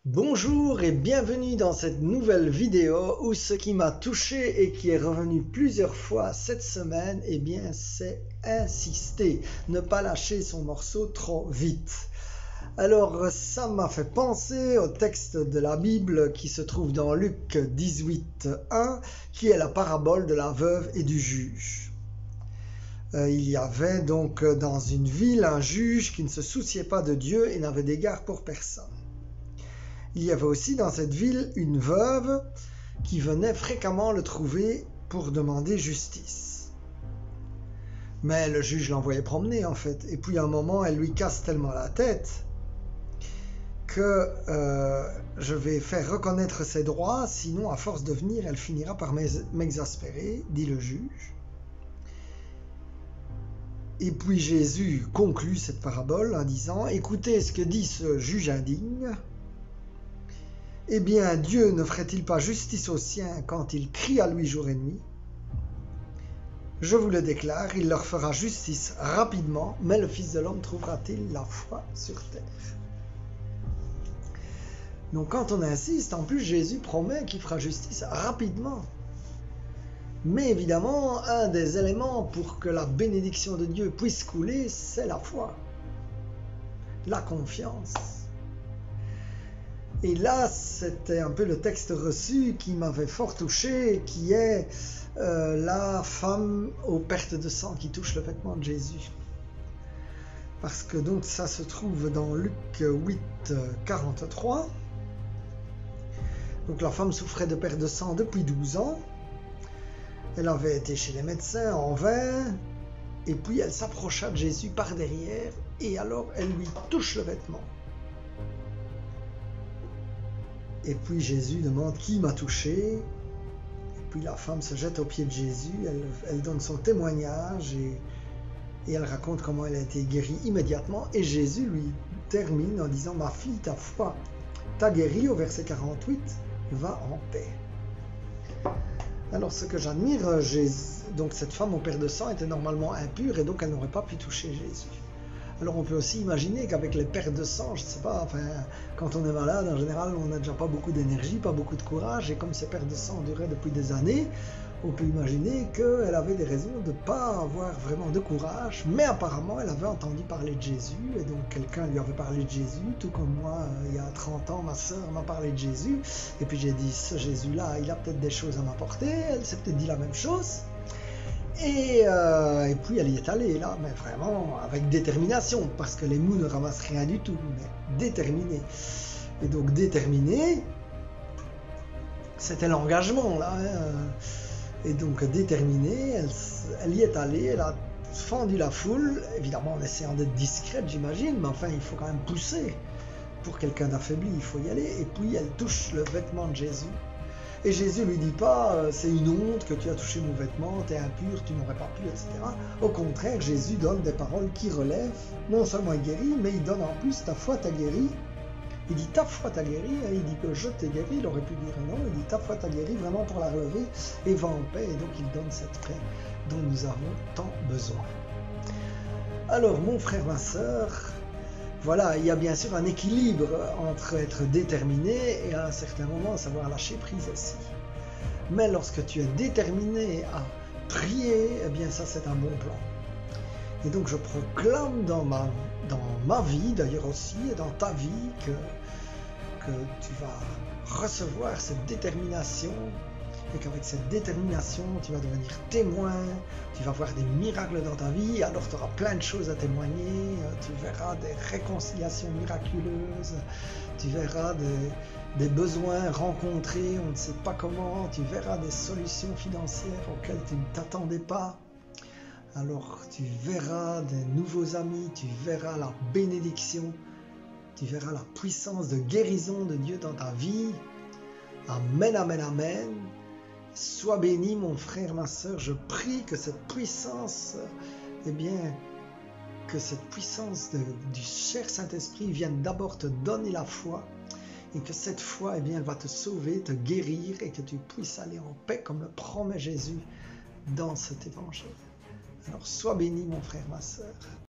Bonjour et bienvenue dans cette nouvelle vidéo où ce qui m'a touché et qui est revenu plusieurs fois cette semaine, c'est insister, ne pas lâcher son morceau trop vite. Alors ça m'a fait penser au texte de la Bible qui se trouve dans Luc 18:1, qui est la parabole de la veuve et du juge. Il y avait donc dans une ville un juge qui ne se souciait pas de Dieu et n'avait d'égard pour personne. Il y avait aussi dans cette ville une veuve qui venait fréquemment le trouver pour demander justice. Mais le juge l'envoyait promener en fait. Et puis à un moment, elle lui casse tellement la tête que je vais faire reconnaître ses droits, sinon à force de venir, elle finira par m'exaspérer, dit le juge. Et puis Jésus conclut cette parabole en disant « Écoutez ce que dit ce juge indigne. Eh bien, Dieu ne ferait-il pas justice aux siens quand il crie à lui jour et nuit? Je vous le déclare, il leur fera justice rapidement, mais le Fils de l'homme trouvera-t-il la foi sur terre ?» Donc quand on insiste, en plus Jésus promet qu'il fera justice rapidement. Mais évidemment, un des éléments pour que la bénédiction de Dieu puisse couler, c'est la foi, la confiance. Et là, c'était un peu le texte reçu qui m'avait fort touché, qui est la femme aux pertes de sang qui touche le vêtement de Jésus. Parce que donc ça se trouve dans Luc 8:43. Donc la femme souffrait de perte de sang depuis 12 ans. Elle avait été chez les médecins en vain. Et puis elle s'approcha de Jésus par derrière et alors elle lui touche le vêtement. Et puis Jésus demande qui m'a touché. Et puis la femme se jette aux pieds de Jésus, elle donne son témoignage et elle raconte comment elle a été guérie immédiatement. Et Jésus lui termine en disant « Ma fille, ta foi t'a guérie » au verset 48, « Va en paix ». Alors ce que j'admire, donc cette femme aux pertes de sang était normalement impure et donc elle n'aurait pas pu toucher Jésus. Alors on peut aussi imaginer qu'avec les pertes de sang, je ne sais pas, quand on est malade, en général, on n'a déjà pas beaucoup d'énergie, pas beaucoup de courage, et comme ces pertes de sang duraient depuis des années, on peut imaginer qu'elle avait des raisons de ne pas avoir vraiment de courage, mais apparemment elle avait entendu parler de Jésus, et donc quelqu'un lui avait parlé de Jésus, tout comme moi, il y a 30 ans, ma sœur m'a parlé de Jésus, et puis j'ai dit, ce Jésus-là, il a peut-être des choses à m'apporter, elle s'est peut-être dit la même chose. Et puis elle y est allée là, mais vraiment avec détermination, parce que les mous ne ramassent rien du tout, mais déterminée. Et donc déterminée, c'était l'engagement là. Et donc déterminée, elle y est allée, elle a fendu la foule, évidemment en essayant d'être discrète j'imagine, mais enfin il faut quand même pousser. Pour quelqu'un d'affaibli, il faut y aller. Et puis elle touche le vêtement de Jésus. Et Jésus lui dit pas « c'est une honte que tu as touché mon vêtement, t'es impur, tu n'aurais pas pu, etc. » Au contraire, Jésus donne des paroles qui relèvent. Non seulement il guérit, mais il donne en plus « ta foi t'a guéri ». Il dit « ta foi t'a guéri », il dit que je t'ai guéri, il aurait pu dire non, il dit « ta foi t'a guéri » vraiment pour la relever et va en paix. Et donc il donne cette paix dont nous avons tant besoin. Alors mon frère, ma sœur, voilà, il y a bien sûr un équilibre entre être déterminé et à un certain moment savoir lâcher prise aussi. Mais lorsque tu es déterminé à prier, eh bien ça c'est un bon plan. Et donc je proclame dans ma vie d'ailleurs aussi et dans ta vie que tu vas recevoir cette détermination et qu'avec cette détermination, tu vas devenir témoin, tu vas voir des miracles dans ta vie, alors tu auras plein de choses à témoigner, tu verras des réconciliations miraculeuses, tu verras des besoins rencontrés, on ne sait pas comment, tu verras des solutions financières auxquelles tu ne t'attendais pas, alors tu verras des nouveaux amis, tu verras la bénédiction, tu verras la puissance de guérison de Dieu dans ta vie. Amen, amen, amen. Sois béni mon frère, ma sœur, je prie que cette puissance, que cette puissance du cher Saint-Esprit vienne d'abord te donner la foi et que cette foi, elle va te sauver, te guérir et que tu puisses aller en paix comme le promet Jésus dans cet évangile. Alors sois béni mon frère, ma sœur.